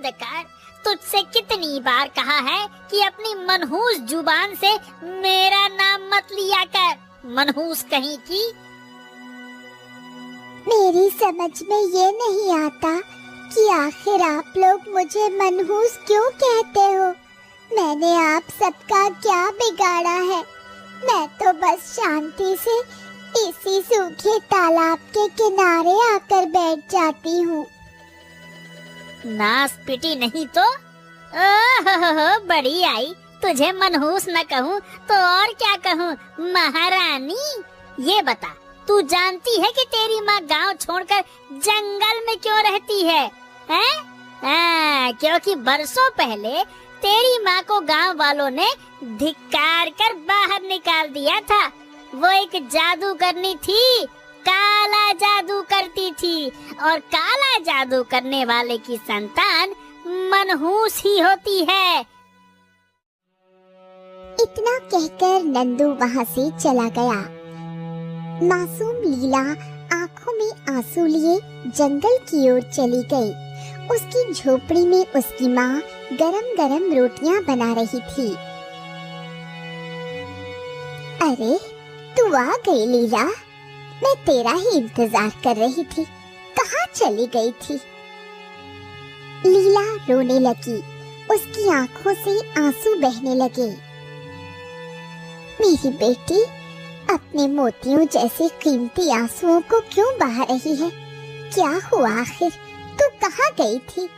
बंद कर। तुझसे कितनी बार कहा है कि अपनी मनहूस जुबान से मेरा नाम मत लिया कर, मनहूस कहीं की। मेरी समझ में ये नहीं आता कि आखिर आप लोग मुझे मनहूस क्यों कहते हो। मैंने आप सबका क्या बिगाड़ा है? मैं तो बस शांति से इसी सूखे तालाब के किनारे आकर बैठ जाती हूँ। नास पिटी नहीं तो ओहो बड़ी आई। तुझे मनहूस न कहूँ तो और क्या कहूँ महारानी। ये बता, तू जानती है कि तेरी माँ गांव छोड़कर जंगल में क्यों रहती है? हैं? क्योंकि बरसों पहले तेरी माँ को गांव वालों ने धिक्कार कर बाहर निकाल दिया था। वो एक जादू करनी थी, काला जादू करती थी, और काला जादू करने वाले की संतान मनहूस ही होती है। इतना कहकर नंदू वहाँ से चला गया। मासूम लीला आंखों में आंसू लिए जंगल की ओर चली गई। उसकी झोपड़ी में उसकी माँ गरम गरम रोटियां बना रही थी। अरे तू आ गई लीला, मैं तेरा ही इंतजार कर रही थी। कहाँ चली गई थी? लीला रोने लगी। उसकी आंखों से आंसू बहने लगे। मेरी बेटी अपने मोतियों जैसे कीमती आंसुओं को क्यों बहा रही है? क्या हुआ आखिर? तू कहाँ गई थी?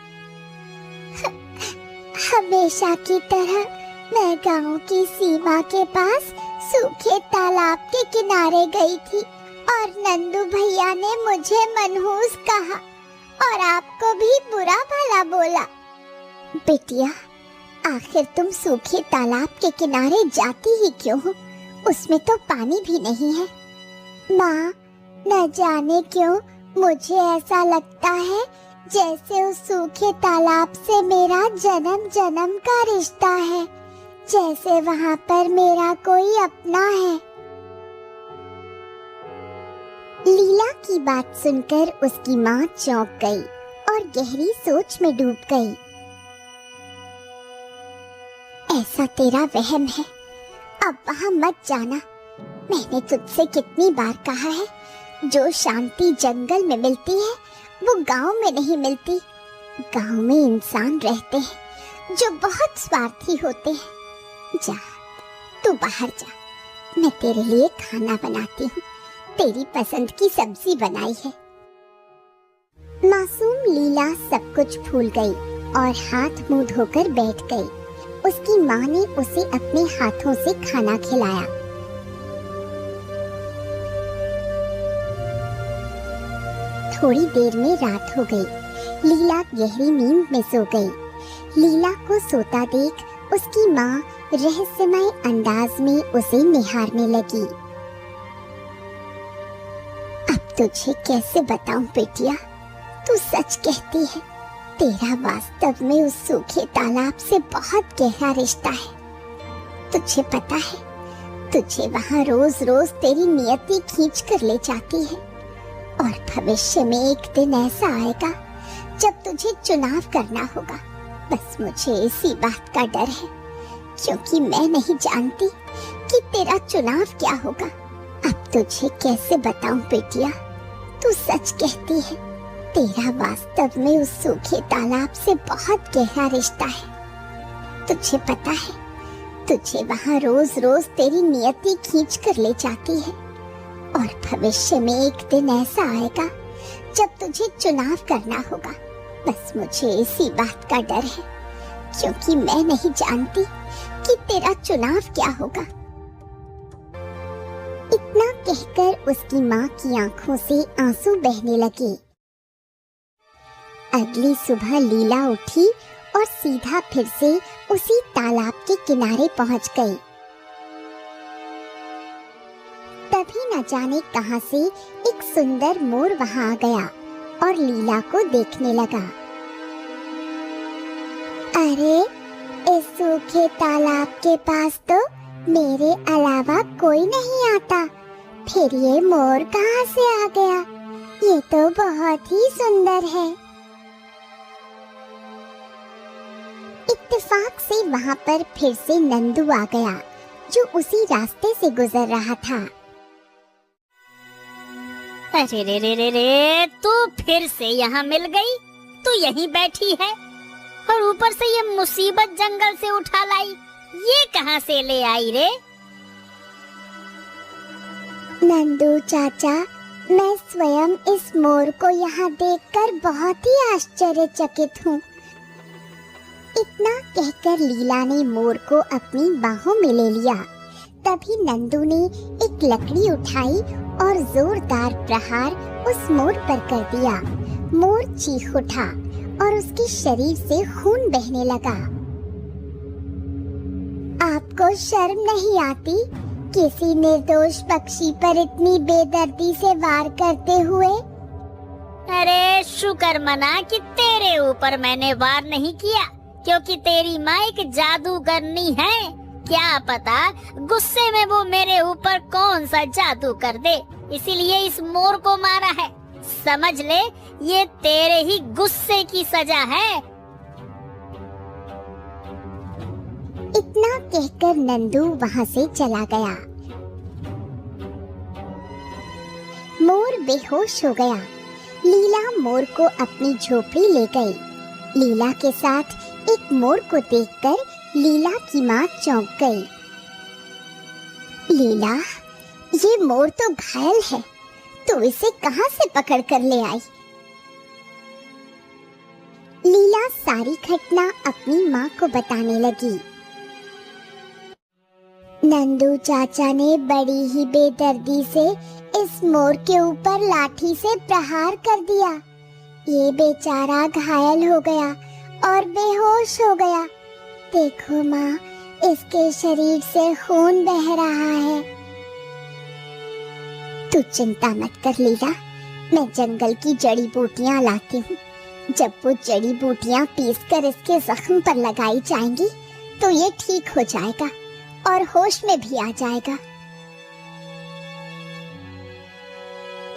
हमेशा की तरह मैं गांव की सीमा के पास सूखे तालाब के किनारे गई थी और नंदू भैया ने मुझे मनहूस कहा और आपको भी बुरा भला बोला। बेटिया, आखिर तुम सूखे तालाब के किनारे जाती ही क्यों हो? उसमें तो पानी भी नहीं है। माँ, न जाने क्यों मुझे ऐसा लगता है जैसे उस सूखे तालाब से मेरा जन्म जन्म का रिश्ता है, जैसे वहाँ पर मेरा कोई अपना है। लीला की बात सुनकर उसकी माँ चौंक गई और गहरी सोच में डूब गई। ऐसा तेरा वहम है, अब वहाँ मत जाना। मैंने तुझसे कितनी बार कहा है, जो शांति जंगल में मिलती है वो गांव में नहीं मिलती। गांव में इंसान रहते हैं जो बहुत स्वार्थी होते हैं। जा, तू बाहर जा, मैं तेरे लिए खाना बनाती हूँ। तेरी पसंद की सब्जी बनाई है। मासूम लीला सब कुछ भूल गई और हाथ मुंह धोकर बैठ गई। उसकी माँ ने उसे अपने हाथों से खाना खिलाया। थोड़ी देर में रात हो गई। लीला गहरी नींद में सो गई। लीला को सोता देख उसकी माँ रहस्यमय अंदाज में उसे निहारने लगी। अब तुझे कैसे बताऊं बेटिया, तू सच कहती है। तेरा वास्तव में उस सूखे तालाब से बहुत गहरा रिश्ता है। तुझे पता है, तुझे वहाँ रोज रोज तेरी नियति खींच कर ले जाती है और भविष्य में एक दिन ऐसा आएगा जब तुझे चुनाव करना होगा। बस मुझे इसी बात का डर है, क्योंकि मैं नहीं जानती कि तेरा चुनाव क्या होगा। अब तुझे कैसे बताऊं बेटिया, तू सच कहती है। तेरा वास्तव में उस सूखे तालाब से बहुत गहरा रिश्ता है। तुझे पता है, तुझे वहाँ रोज रोज तेरी नियति खींच कर ले जाती है और भविष्य में एक दिन ऐसा आएगा जब तुझे चुनाव करना होगा। बस मुझे इसी बात का डर है, क्योंकि मैं नहीं जानती कि तेरा चुनाव क्या होगा। इतना कहकर उसकी माँ की आंखों से आंसू बहने लगे। अगली सुबह लीला उठी और सीधा फिर से उसी तालाब के किनारे पहुंच गई। तभी न जाने कहां से एक सुंदर मोर वहां आ गया और लीला को देखने लगा। अरे, इस सूखे तालाब के पास तो मेरे अलावा कोई नहीं आता, फिर ये मोर कहां से आ गया? ये तो बहुत ही सुंदर है। इत्तेफाक से वहाँ पर फिर से नंदू आ गया, जो उसी रास्ते से गुजर रहा था। अरे रे रे रे रे, तू फिर से यहाँ मिल गई? तू यहीं बैठी है और ऊपर से ये मुसीबत जंगल से उठा लाई, ये कहाँ से ले आई रे? नंदू चाचा, मैं स्वयं इस मोर को यहाँ देखकर बहुत ही आश्चर्यचकित हूँ। इतना कहकर लीला ने मोर को अपनी बाहों में ले लिया। तभी नंदू ने एक लकड़ी उठाई और जोरदार प्रहार उस मोर पर कर दिया। मोर चीख उठा और उसके शरीर से खून बहने लगा। आपको शर्म नहीं आती किसी निर्दोष पक्षी पर इतनी बेदर्दी से वार करते हुए? अरे शुक्र मना कि तेरे ऊपर मैंने वार नहीं किया, क्योंकि तेरी माँ एक जादूगरनी है। क्या पता गुस्से में वो मेरे ऊपर कौन सा जादू कर दे, इसीलिए इस मोर को मारा है। समझ ले, ये तेरे ही गुस्से की सजा है। इतना कहकर नंदू वहाँ से चला गया। मोर बेहोश हो गया। लीला मोर को अपनी झोपड़ी ले गई। लीला के साथ एक मोर को देखकर लीला की माँ चौंक गई। लीला, ये मोर तो घायल है, तो इसे कहाँ से पकड़ कर ले आई? लीला सारी घटना अपनी माँ को बताने लगी। नंदू चाचा ने बड़ी ही बेदर्दी से इस मोर के ऊपर लाठी से प्रहार कर दिया। ये बेचारा घायल हो गया और बेहोश हो गया। देखो माँ, इसके शरीर से खून बह रहा है। तू चिंता मत कर लीला, मैं जंगल की जड़ी बूटियाँ लाती हूँ। जब वो जड़ी बूटियाँ पीसकर इसके जख्म पर लगाई जाएंगी तो ये ठीक हो जाएगा और होश में भी आ जाएगा।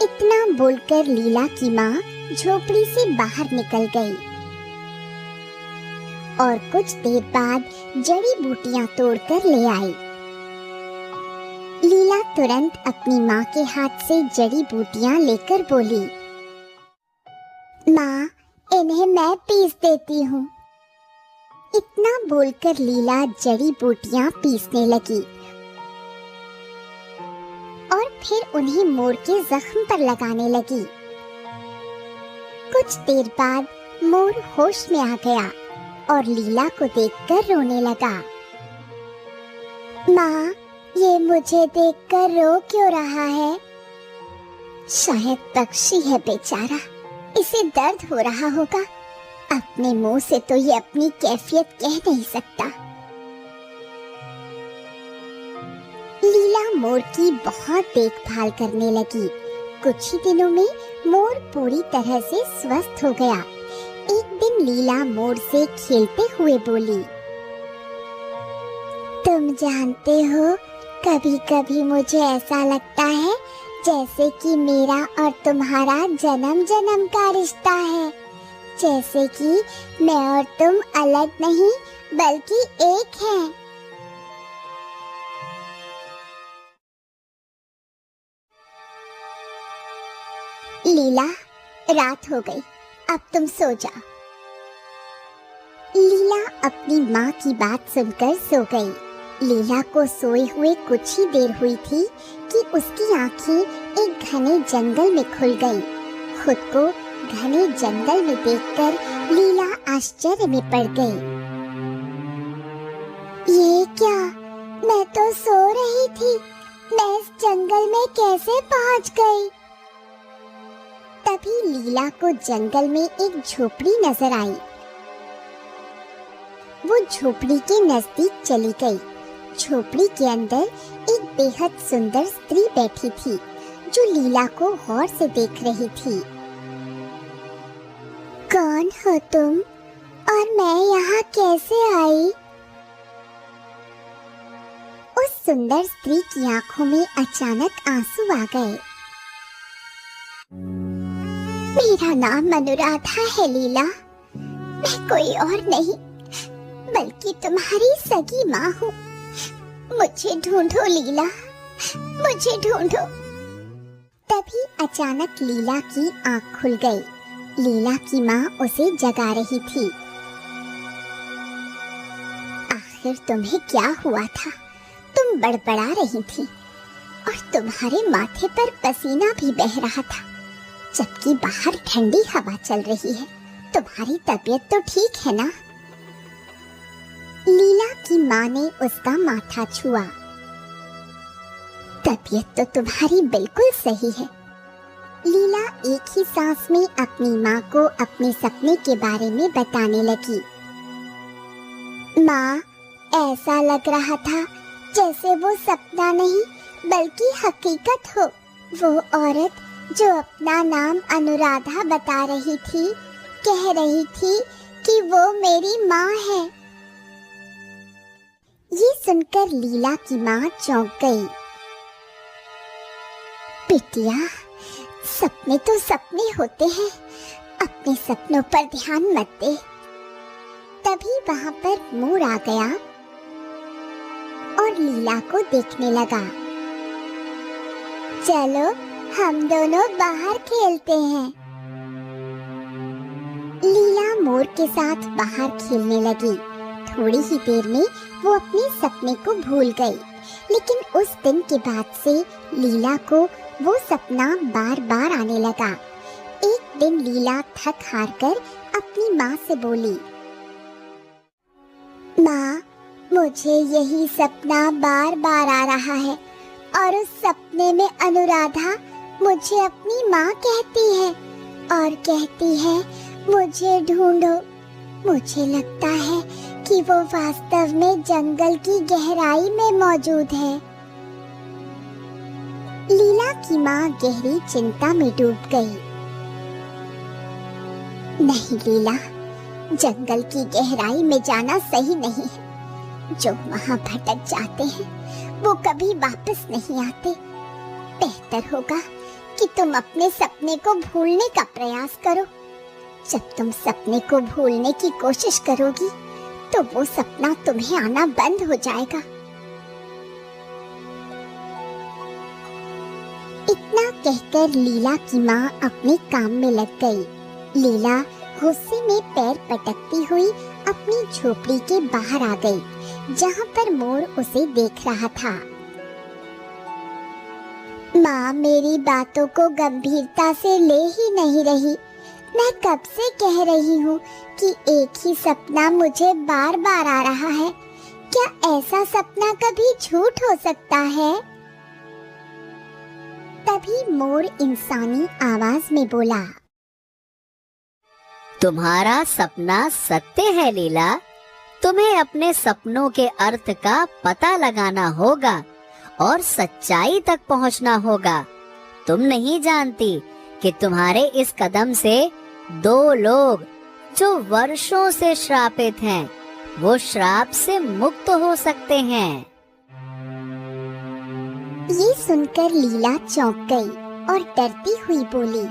इतना बोलकर लीला की माँ झोपड़ी से बाहर निकल गई और कुछ देर बाद जड़ी बूटियाँ तोड़कर ले आई। लीला तुरंत अपनी माँ के हाथ से जड़ी बूटियाँ लेकर बोली, माँ, इन्हें मैं पीस देती हूँ। इतना बोलकर लीला जड़ी बूटियाँ पीसने लगी और फिर उन्हें मोर के जख्म पर लगाने लगी। कुछ देर बाद मोर होश में आ गया और लीला को देखकर रोने लगा। माँ, ये मुझे देखकर रो क्यों रहा है? शायद पक्षी है बेचारा, इसे दर्द हो रहा होगा। अपने मुंह से तो ये अपनी कैफियत कह नहीं सकता। लीला मोर की बहुत देखभाल करने लगी। कुछ ही दिनों में मोर पूरी तरह से स्वस्थ हो गया। एक दिन लीला मोर से खेलते हुए बोली, तुम जानते हो, कभी कभी मुझे ऐसा लगता है जैसे कि मेरा और तुम्हारा जन्म जन्म का रिश्ता है। जैसे कि मैं और तुम अलग नहीं बल्कि एक हैं। लीला, रात हो गई, अब तुम सो जाओ। लीला अपनी माँ की बात सुनकर सो गई। लीला को सोए हुए कुछ ही देर हुई थी कि उसकी आंखें एक घने जंगल में खुल गईं। खुद को घने जंगल में देखकर लीला आश्चर्य में पड़ गई। ये क्या? मैं तो सो रही थी, मैं इस जंगल में कैसे पहुंच गई? तभी लीला को जंगल में एक झोपड़ी नजर आई। वो झोपड़ी के नजदीक चली गई। झोपड़ी के अंदर एक बेहद सुंदर स्त्री बैठी थी, जो लीला को गौर से देख रही थी। कौन हो तुम और मैं यहाँ कैसे आई? उस सुंदर स्त्री की आंखों में अचानक आंसू आ गए। मेरा नाम अनुराधा है लीला, मैं कोई और नहीं बल्कि तुम्हारी सगी माँ हूँ। मुझे ढूंढो लीला, मुझे ढूंढो। तभी अचानक लीला की आँख खुल गई। लीला की माँ उसे जगा रही थी। आखिर तुम्हें क्या हुआ था? तुम बड़बड़ा रही थी और तुम्हारे माथे पर पसीना भी बह रहा था, जबकि बाहर ठंडी हवा चल रही है। तुम्हारी तबीयत तो ठीक है ना? लीला की माँ ने उसका माथा छुआ। तबीयत तो तुम्हारी बिल्कुल सही है। लीला एक ही सांस में अपनी माँ को अपने सपने के बारे में बताने लगी। माँ, ऐसा लग रहा था जैसे वो सपना नहीं बल्कि हकीकत हो। वो औरत जो अपना नाम अनुराधा बता रही थी, कह रही थी कि वो मेरी माँ है। ये सुनकर लीला की माँ चौंक गई। बिटिया, सपने तो सपने होते हैं, अपने सपनों पर ध्यान मत दे। तभी वहाँ पर मोर आ गया और लीला को देखने लगा। चलो हम दोनों बाहर खेलते हैं। लीला मोर के साथ बाहर खेलने लगी। थोड़ी ही देर में वो अपने सपने को भूल गई, लेकिन उस दिन के बाद से लीला को वो सपना बार बार आने लगा। एक दिन लीला थक हार कर अपनी माँ से बोली, माँ, मुझे यही सपना बार बार आ रहा है और उस सपने में अनुराधा मुझे अपनी माँ कहती है और कहती है मुझे ढूंढो। मुझे लगता है कि वो वास्तव में जंगल की गहराई में मौजूद है। लीला की माँ गहरी चिंता में डूब गई। नहीं लीला, जंगल की गहराई में जाना सही नहीं है। जो वहाँ भटक जाते हैं वो कभी वापस नहीं आते। बेहतर होगा कि तुम अपने सपने को भूलने का प्रयास करो। जब तुम सपने को भूलने की कोशिश करोगी तो वो सपना तुम्हें आना बंद हो जाएगा। इतना कहकर लीला की माँ अपने काम में लग गई। लीला गुस्से में पैर पटकती हुई अपनी झोपड़ी के बाहर आ गई, जहाँ पर मोर उसे देख रहा था। माँ मेरी बातों को गंभीरता से ले ही नहीं रही। मैं कब से कह रही हूँ कि एक ही सपना मुझे बार बार आ रहा है। क्या ऐसा सपना कभी झूठ हो सकता है? तभी मोर इंसानी आवाज में बोला, तुम्हारा सपना सत्य है लीला। तुम्हें अपने सपनों के अर्थ का पता लगाना होगा और सच्चाई तक पहुंचना होगा। तुम नहीं जानती कि तुम्हारे इस कदम से 2 लोग जो वर्षों से श्रापित हैं, वो श्राप से मुक्त हो सकते हैं। ये सुनकर लीला चौंक गई और डरती हुई बोली,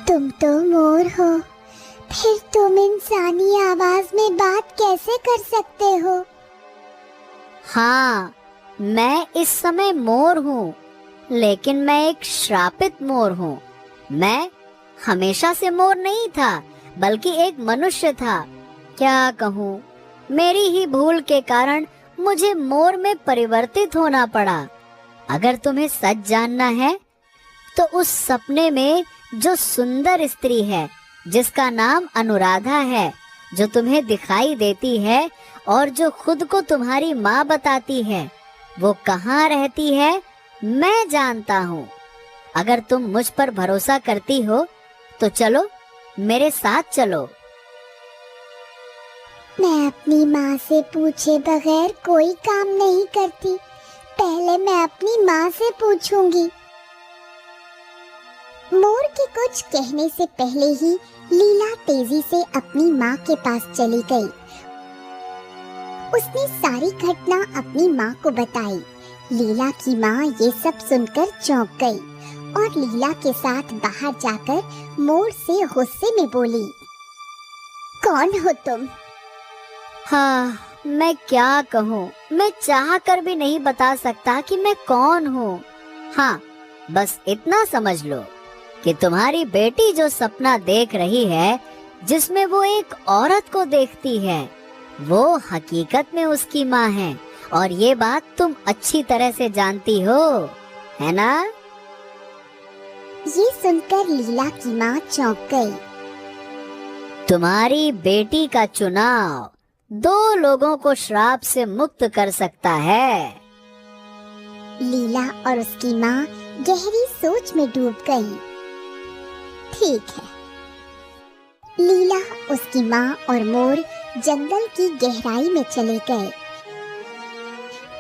तुम तो मोर हो, फिर तुम इंसानी आवाज में बात कैसे कर सकते हो? हाँ, मैं इस समय मोर हूँ, लेकिन मैं एक श्रापित मोर हूँ। मैं हमेशा से मोर नहीं था, बल्कि एक मनुष्य था। क्या कहूँ, मेरी ही भूल के कारण मुझे मोर में परिवर्तित होना पड़ा। अगर तुम्हें सच जानना है तो उस सपने में जो सुंदर स्त्री है, जिसका नाम अनुराधा है, जो तुम्हें दिखाई देती है और जो खुद को तुम्हारी माँ बताती है, वो कहाँ रहती है मैं जानता हूँ। अगर तुम मुझ पर भरोसा करती हो तो चलो, मेरे साथ चलो। मैं अपनी माँ से पूछे बगैर कोई काम नहीं करती। पहले मैं अपनी माँ से पूछूंगी। मोर के कुछ कहने से पहले ही लीला तेजी से अपनी माँ के पास चली गई। उसने सारी घटना अपनी माँ को बताई। लीला की माँ ये सब सुनकर चौंक गई और लीला के साथ बाहर जाकर मोर से गुस्से में बोली, कौन हो तुम? हाँ, मैं क्या कहूँ, मैं चाह कर भी नहीं बता सकता कि मैं कौन हूँ। हाँ, बस इतना समझ लो कि तुम्हारी बेटी जो सपना देख रही है, जिसमें वो एक औरत को देखती है, वो हकीकत में उसकी माँ है, और ये बात तुम अच्छी तरह से जानती हो, है ना? ये सुनकर लीला की माँ चौंक गई। तुम्हारी बेटी का चुनाव 2 लोगों को श्राप से मुक्त कर सकता है। लीला और उसकी माँ गहरी सोच में डूब गई। ठीक है। लीला, उसकी माँ और मोर जंगल की गहराई में चले गए।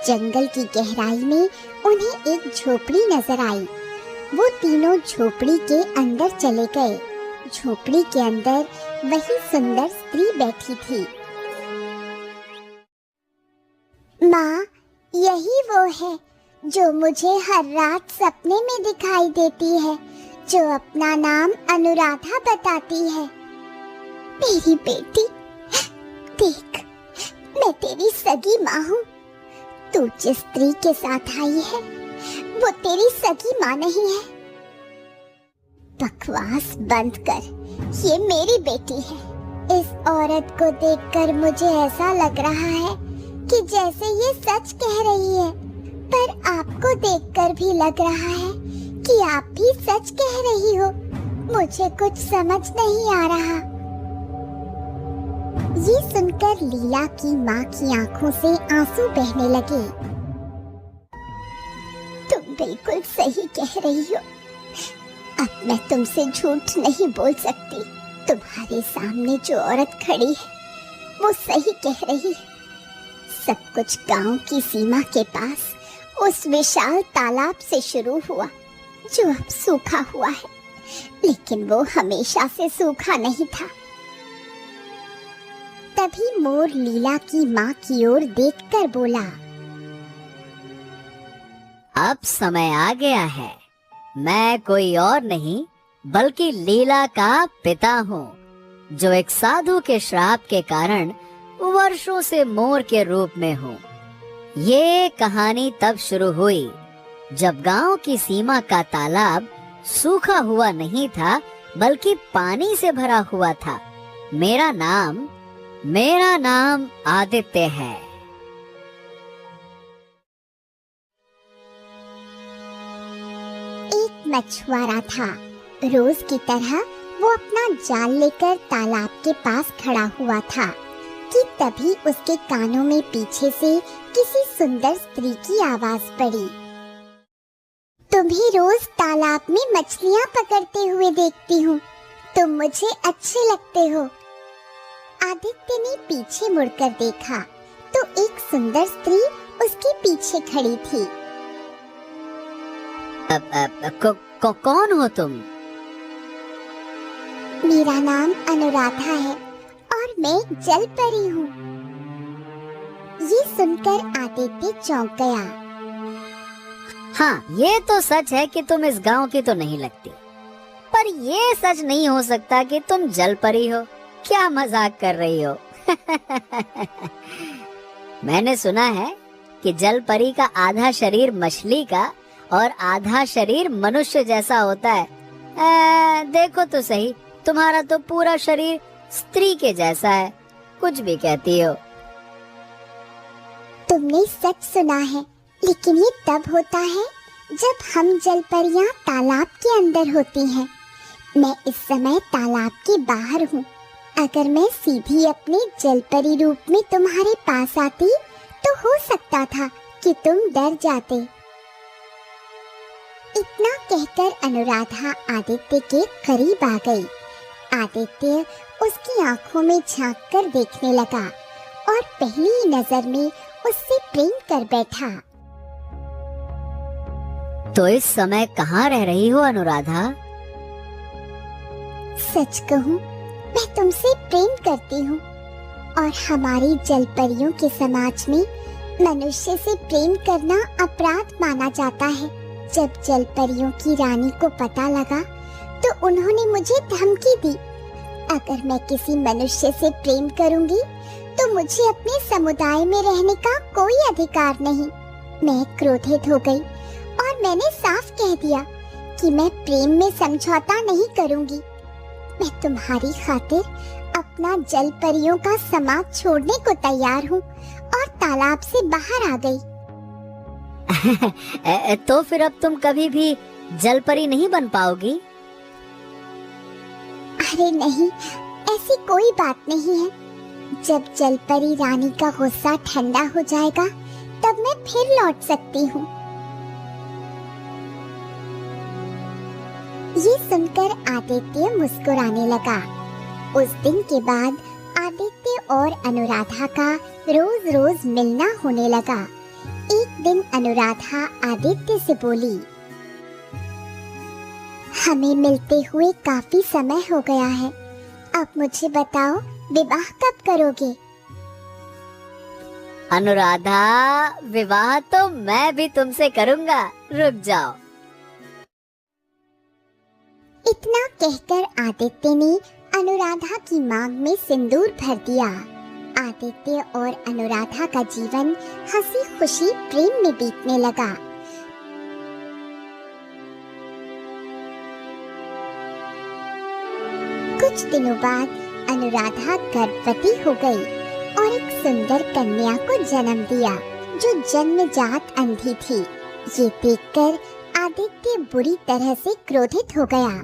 जंगल की गहराई में उन्हें एक झोपड़ी नजर आई। वो तीनों झोपड़ी के अंदर चले गए। झोपड़ी के अंदर वही सुंदर स्त्री बैठी थी। माँ, यही वो है जो मुझे हर रात सपने में दिखाई देती है, जो अपना नाम अनुराधा बताती है। मेरी बेटी, देख, मैं तेरी सगी माँ हूँ। तू जिस स्त्री के साथ आई है, वो तेरी सगी माँ नहीं है। बकवास बंद कर, ये मेरी बेटी है। इस औरत को देखकर मुझे ऐसा लग रहा है कि जैसे ये सच कह रही है, पर आपको देखकर भी लग रहा है कि आप भी सच कह रही हो। मुझे कुछ समझ नहीं आ रहा। ये सुनकर लीला की माँ की आंखों से आंसू बहने लगे। तुम बिल्कुल सही कह रही हो। अब मैं तुमसे झूठ नहीं बोल सकती। तुम्हारे सामने जो औरत खड़ी है, वो सही कह रही है। सब कुछ गांव की सीमा के पास उस विशाल तालाब से शुरू हुआ, जो अब सूखा हुआ है, लेकिन वो हमेशा से सूखा नहीं था। तभी मोर लीला की माँ की ओर देखकर बोला, अब समय आ गया है। मैं कोई और नहीं बल्कि लीला का पिता हूँ, जो एक साधु के श्राप के कारण वर्षों से मोर के रूप में हूँ। ये कहानी तब शुरू हुई जब गांव की सीमा का तालाब सूखा हुआ नहीं था, बल्कि पानी से भरा हुआ था। मेरा नाम आदित्य है। एक मछुआरा था। रोज की तरह वो अपना जाल लेकर तालाब के पास खड़ा हुआ था कि तभी उसके कानों में पीछे से किसी सुंदर स्त्री की आवाज पड़ी। तुम्हें रोज तालाब में मछलियाँ पकड़ते हुए देखती हूँ। तुम मुझे अच्छे लगते हो। आदित्य ने पीछे मुड़कर देखा तो एक सुंदर स्त्री उसके पीछे खड़ी थी। कौन हो तुम? मेरा नाम अनुराधा है और मैं एक जल परी हूँ। ये सुनकर आदित्य चौंक गया। हाँ, ये तो सच है कि तुम इस गांव की तो नहीं लगती, पर ये सच नहीं हो सकता कि तुम जल परी हो। क्या मजाक कर रही हो? मैंने सुना है कि जल परी का आधा शरीर मछली का और आधा शरीर मनुष्य जैसा होता है। देखो तो सही, तुम्हारा तो पूरा शरीर स्त्री के जैसा है। कुछ भी कहती हो। तुमने सच सुना है, लेकिन ये तब होता है जब हम जलपरियां तालाब के अंदर होती हैं। मैं इस समय तालाब के बाहर हूँ। अगर मैं सीधी अपने जलपरी रूप में तुम्हारे पास आती तो हो सकता था कि तुम डर जाते। इतना कहकर अनुराधा आदित्य के करीब आ गई। आदित्य उसकी आंखों में झांक कर देखने लगा और पहली ही नजर में उससे प्रेम कर बैठा। तो इस समय कहाँ रह रही हो अनुराधा? सच कहूँ, मैं तुमसे प्रेम करती हूँ और हमारी जलपरियों के समाज में मनुष्य से प्रेम करना अपराध माना जाता है। जब जलपरियों की रानी को पता लगा तो उन्होंने मुझे धमकी दी अगर मैं किसी मनुष्य से प्रेम करूंगी तो मुझे अपने समुदाय में रहने का कोई अधिकार नहीं। मैं क्रोधित हो गई और मैंने साफ कह दिया कि मैं प्रेम में समझौता नहीं करूंगी। मैं तुम्हारी खातिर अपना जल परियों का समाज छोड़ने को तैयार हूँ और तालाब से बाहर आ गई। तो फिर अब तुम कभी भी जल परी नहीं बन पाओगी? अरे नहीं, ऐसी कोई बात नहीं है। जब जल परी रानी का गुस्सा ठंडा हो जाएगा तब मैं फिर लौट सकती हूँ। ये सुनकर आदित्य मुस्कुराने लगा। उस दिन के बाद आदित्य और अनुराधा का रोज रोज मिलना होने लगा। एक दिन अनुराधा आदित्य से बोली, हमें मिलते हुए काफी समय हो गया है। अब मुझे बताओ, विवाह कब करोगे? अनुराधा, विवाह तो मैं भी तुमसे करूंगा, रुक जाओ। इतना कहकर आदित्य ने अनुराधा की मांग में सिंदूर भर दिया। आदित्य और अनुराधा का जीवन हंसी खुशी प्रेम में बीतने लगा। कुछ दिनों बाद अनुराधा गर्भवती हो गई और एक सुंदर कन्या को जन्म दिया जो जन्मजात अंधी थी। ये देखकर आदित्य बुरी तरह से क्रोधित हो गया।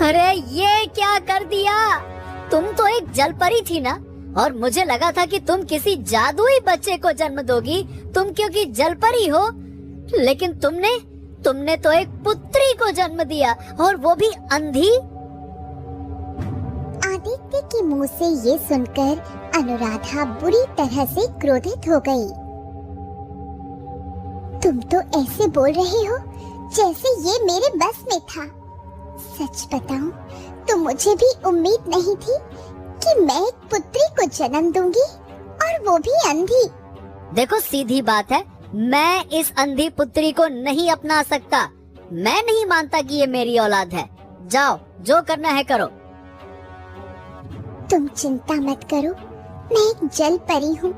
अरे ये क्या कर दिया? तुम तो एक जलपरी थी ना, और मुझे लगा था कि तुम किसी जादुई बच्चे को जन्म दोगी, तुम क्योंकि जलपरी हो। लेकिन तुमने तो एक पुत्री को जन्म दिया, और वो भी अंधी। आदित्य के मुंह से ये सुनकर अनुराधा बुरी तरह से क्रोधित हो गई। तुम तो ऐसे बोल रहे हो जैसे ये मेरे बस में था। सच बताऊं तो मुझे भी उम्मीद नहीं थी कि मैं एक पुत्री को जन्म दूंगी, और वो भी अंधी। देखो, सीधी बात है, मैं इस अंधी पुत्री को नहीं अपना सकता। मैं नहीं मानता कि ये मेरी औलाद है। जाओ, जो करना है करो। तुम चिंता मत करो, मैं एक जल परी हूँ।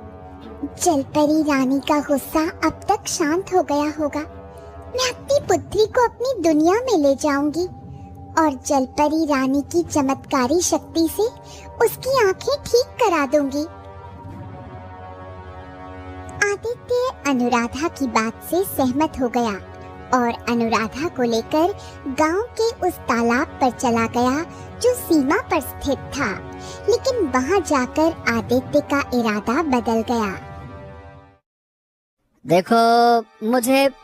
जल परी रानी का गुस्सा अब तक शांत हो गया होगा। मैं अपनी पुत्री को अपनी दुनिया में ले जाऊंगी और जलपरी रानी की चमत्कारी शक्ति से उसकी आंखें ठीक करा दूंगी। आदित्य अनुराधा की बात से सहमत हो गया और अनुराधा को लेकर गांव के उस तालाब पर चला गया जो सीमा पर स्थित था। लेकिन वहां जाकर आदित्य का इरादा बदल गया। देखो,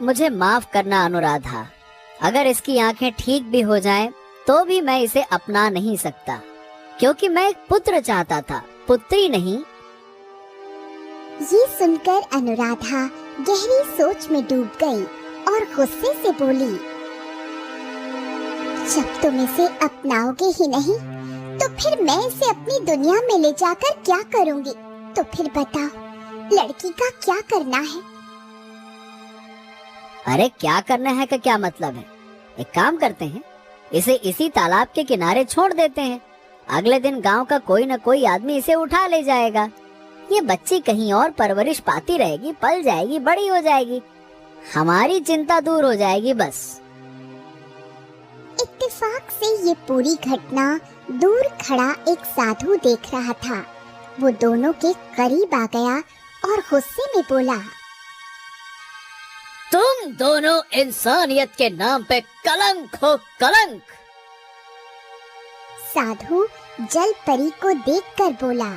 मुझे माफ करना अनुराधा। अगर इसकी आंखें ठीक भी हो जाएं, तो भी मैं इसे अपना नहीं सकता, क्योंकि मैं एक पुत्र चाहता था, पुत्री नहीं। ये सुनकर अनुराधा गहरी सोच में डूब गई और गुस्से से बोली, जब तुम इसे अपनाओगे ही नहीं, तो फिर मैं इसे अपनी दुनिया में ले जाकर क्या करूंगी? तो फिर बताओ, लड़की का क्या करना है? अरे क्या करना है का क्या मतलब है? एक काम करते हैं, इसे इसी तालाब के किनारे छोड़ देते हैं। अगले दिन गांव का कोई न कोई आदमी इसे उठा ले जाएगा। ये बच्ची कहीं और परवरिश पाती रहेगी, पल जाएगी, बड़ी हो जाएगी, हमारी चिंता दूर हो जाएगी बस। इत्तेफाक से ये पूरी घटना दूर खड़ा एक साधु देख रहा था। वो दोनों के करीब आ गया और गुस्से में बोला, तुम दोनों इंसानियत के नाम पे कलंक हो, कलंक। साधु जल परी को देखकर बोला,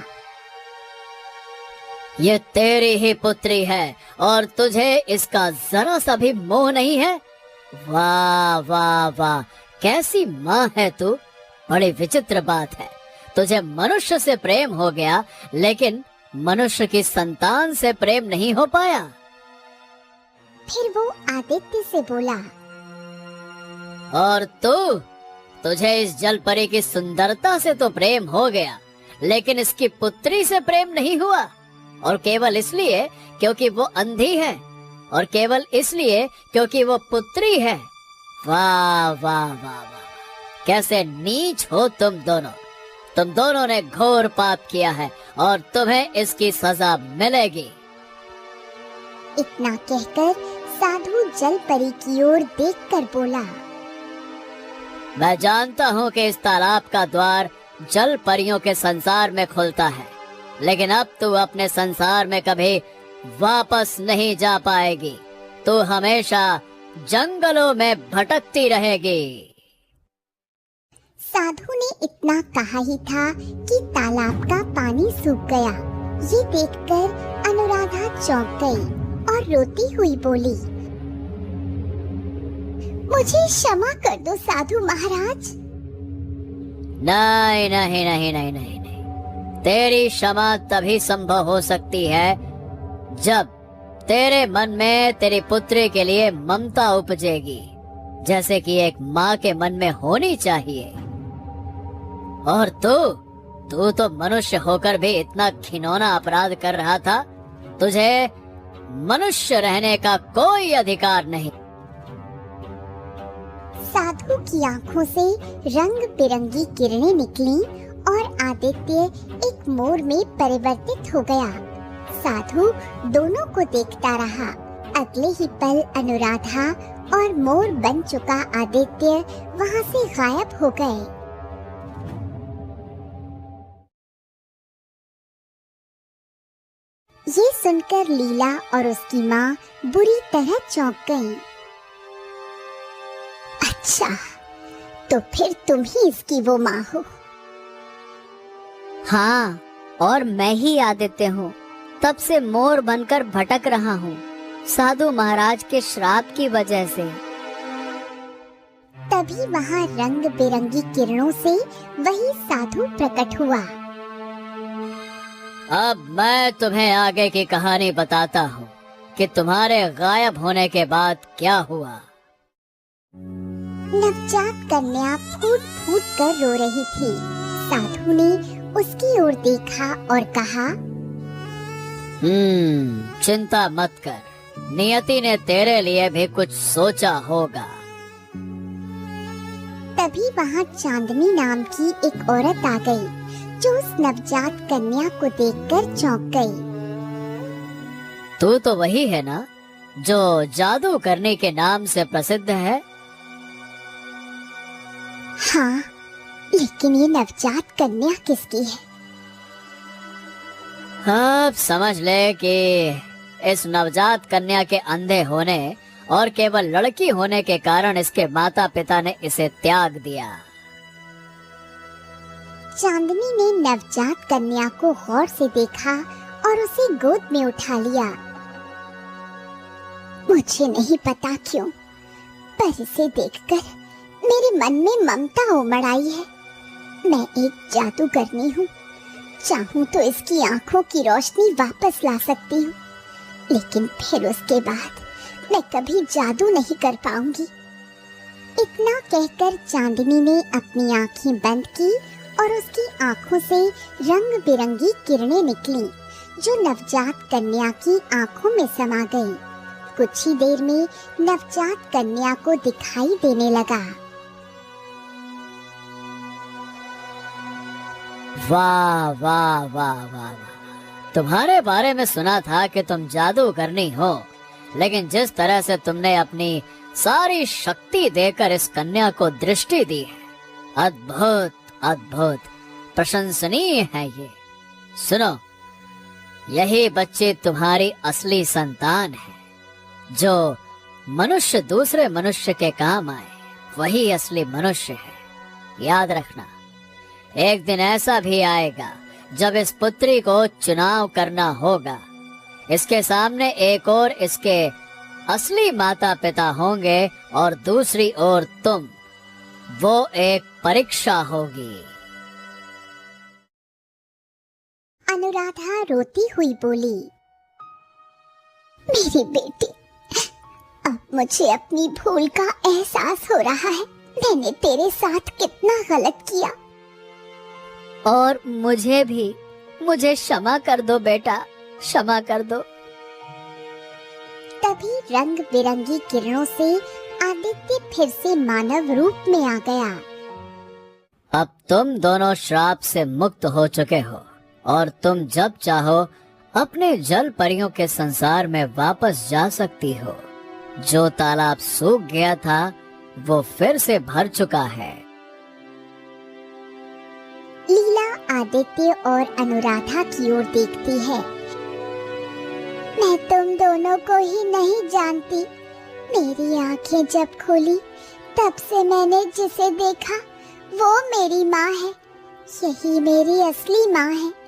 ये तेरी ही पुत्री है और तुझे इसका जरा सा भी मोह नहीं है? वाह वाह वाह, कैसी माँ है तू। बड़ी विचित्र बात है, तुझे मनुष्य से प्रेम हो गया, लेकिन मनुष्य की संतान से प्रेम नहीं हो पाया। फिर वो आदित्य से बोला, और तुझे इस जल परी की सुंदरता से तो प्रेम हो गया, लेकिन इसकी पुत्री से प्रेम नहीं हुआ, और केवल इसलिए क्योंकि वो अंधी है, और केवल इसलिए क्योंकि वो पुत्री है। वाह वाह वाह वाह, कैसे नीच हो तुम दोनों ने घोर पाप किया है और तुम्हें इसकी सजा मिलेगी। इतना कहकर साधु जल परी की ओर देखकर बोला, मैं जानता हूँ कि इस तालाब का द्वार जल परियों के संसार में खुलता है, लेकिन अब तू अपने संसार में कभी वापस नहीं जा पाएगी। तू हमेशा जंगलों में भटकती रहेगी। साधु ने इतना कहा ही था कि तालाब का पानी सूख गया। ये देखकर अनुराधा चौंक गई और रोती हुई बोली, मुझे क्षमा कर दो साधु महाराज। नहीं नहीं नहीं नहीं नहीं नहीं, तेरी क्षमा तभी संभव हो सकती है जब तेरे मन में तेरी पुत्री के लिए ममता उपजेगी, जैसे कि एक माँ के मन में होनी चाहिए। और तू तो मनुष्य होकर भी इतना घिनौना अपराध कर रहा था। तुझे मनुष्य रहने का कोई अधिकार नहीं। साधु की आंखों से रंग बिरंगी किरणें निकलीं और आदित्य एक मोर में परिवर्तित हो गया। साधु दोनों को देखता रहा। अगले ही पल अनुराधा और मोर बन चुका आदित्य वहां से गायब हो गए। ये सुनकर लीला और उसकी माँ बुरी तरह चौंक गईं। अच्छा, तो फिर तुम ही इसकी वो माँ हो? हाँ, और मैं ही आदित्य हूँ। तब से मोर बनकर भटक रहा हूँ, साधु महाराज के श्राप की वजह से। तभी वहाँ रंग बिरंगी किरणों से वही साधु प्रकट हुआ। अब मैं तुम्हें आगे की कहानी बताता हूँ कि तुम्हारे गायब होने के बाद क्या हुआ। नवजात कन्या फूट फूट कर रो रही थी। साधु ने उसकी ओर देखा और कहा, चिंता मत कर, नियति ने तेरे लिए भी कुछ सोचा होगा। तभी वहाँ चांदनी नाम की एक औरत आ गई, जो उस नवजात कन्या को देखकर चौंक गई। तू तो वही है ना जो जादू करने के नाम से प्रसिद्ध है? हाँ, लेकिन ये नवजात कन्या किसकी है? अब समझ ले कि इस नवजात कन्या के अंधे होने और केवल लड़की होने के कारण इसके माता पिता ने इसे त्याग दिया। चांदनी ने नवजात कन्या को गौर से देखा और उसे गोद में उठा लिया। मुझे नहीं पता क्यों, पर इसे देखकर मेरे मन में ममता उमड़ आई है। मैं एक जादूगरनी हूँ, चाहूँ तो इसकी आंखों की रोशनी वापस ला सकती हूँ, लेकिन फिर उसके बाद मैं कभी जादू नहीं कर पाऊंगी। इतना कहकर चांदनी ने अपनी आंखें बंद की और उसकी आंखों से रंग बिरंगी किरणें निकलीं, जो नवजात कन्या की आंखों में समा गईं। कुछ ही देर में नवजात कन्या को दिखाई देने लगा। वाह वाह वाह वाह, तुम्हारे बारे में सुना था कि तुम जादूगरनी हो, लेकिन जिस तरह से तुमने अपनी सारी शक्ति देकर इस कन्या को दृष्टि दी है, अद्भुत अद्भुत, प्रशंसनीय है ये। सुनो, यही बच्चे तुम्हारी असली संतान है। जो मनुष्य दूसरे मनुष्य के काम आए, वही असली मनुष्य है। याद रखना, एक दिन ऐसा भी आएगा जब इस पुत्री को चुनाव करना होगा। इसके सामने एक ओर इसके असली माता पिता होंगे और दूसरी ओर तुम। वो एक परीक्षा होगी। अनुराधा रोती हुई बोली, मेरी बेटी, अब मुझे अपनी भूल का एहसास हो रहा है। मैंने तेरे साथ कितना गलत किया। और मुझे भी, मुझे क्षमा कर दो बेटा, क्षमा कर दो। तभी रंग बिरंगी किरणों से आदित्य फिर से मानव रूप में आ गया। अब तुम दोनों श्राप से मुक्त हो चुके हो और तुम जब चाहो अपने जल परियों के संसार में वापस जा सकती हो। जो तालाब सूख गया था वो फिर से भर चुका है। लीला आदित्य और अनुराधा की ओर देखती है। मैं तुम दोनों को ही नहीं जानती। मेरी आंखें जब खोली तब से मैंने जिसे देखा वो मेरी माँ है। यही मेरी असली माँ है।